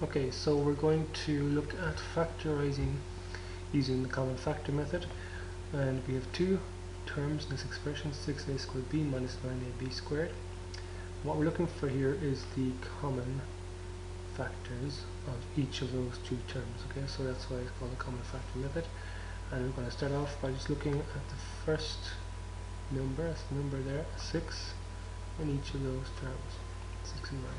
Okay, so we're going to look at factorizing using the common factor method, and we have two terms in this expression, 6a squared b minus 9ab squared. What we're looking for here is the common factors of each of those two terms. Okay, so that's why it's called the common factor method, and we're going to start off by just looking at the first number, that's the number there, 6, in each of those terms, 6 and 9.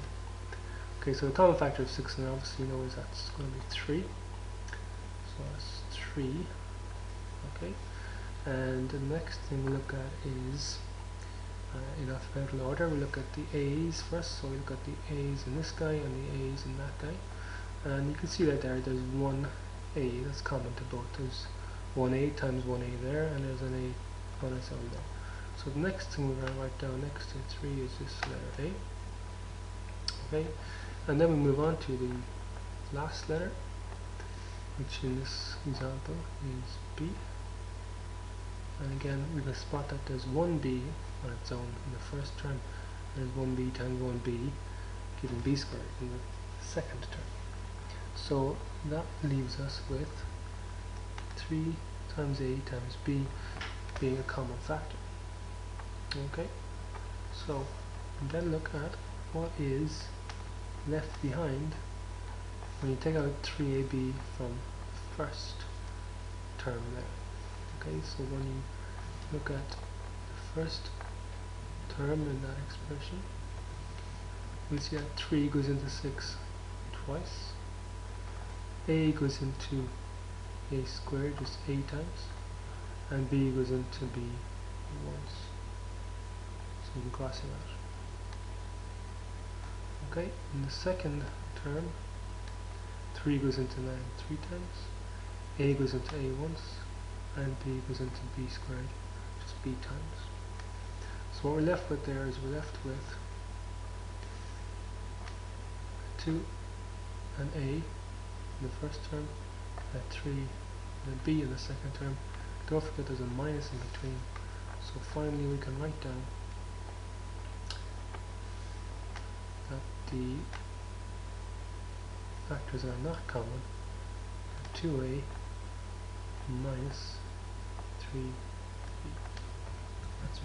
Okay, so the common factor of 6 and 9 obviously you know is that's going to be 3. So that's 3. Okay, and the next thing we look at is in alphabetical order. We look at the A's first, so we look at the A's in this guy and the A's in that guy. And you can see that there's one A that's common to both. There's 1A times 1A there, and there's an A on its own there. So the next thing we're going to write down next to 3 is this letter A. Okay, and then we move on to the last letter, which in this example is B. And again, we can spot that there's one B on its own in the first term, and there's 1B times 1B, giving B squared in the second term. So that leaves us with 3 times A times B being a common factor. Okay, so then look at what is left behind when you take out 3AB from the first term there. Okay, so when you look at the first term in that expression, we see that 3 goes into 6 twice, A goes into A squared just A times, and B goes into B once. So you can cross it out. Okay, in the second term, 3 goes into 9 3 times, A goes into A once, and B goes into B squared, just B times. So what we're left with there is we're left with 2 and A in the first term, and 3 and a B in the second term. Don't forget there's a minus in between. So finally we can write down that the factors are not common. 2A minus 3B. That's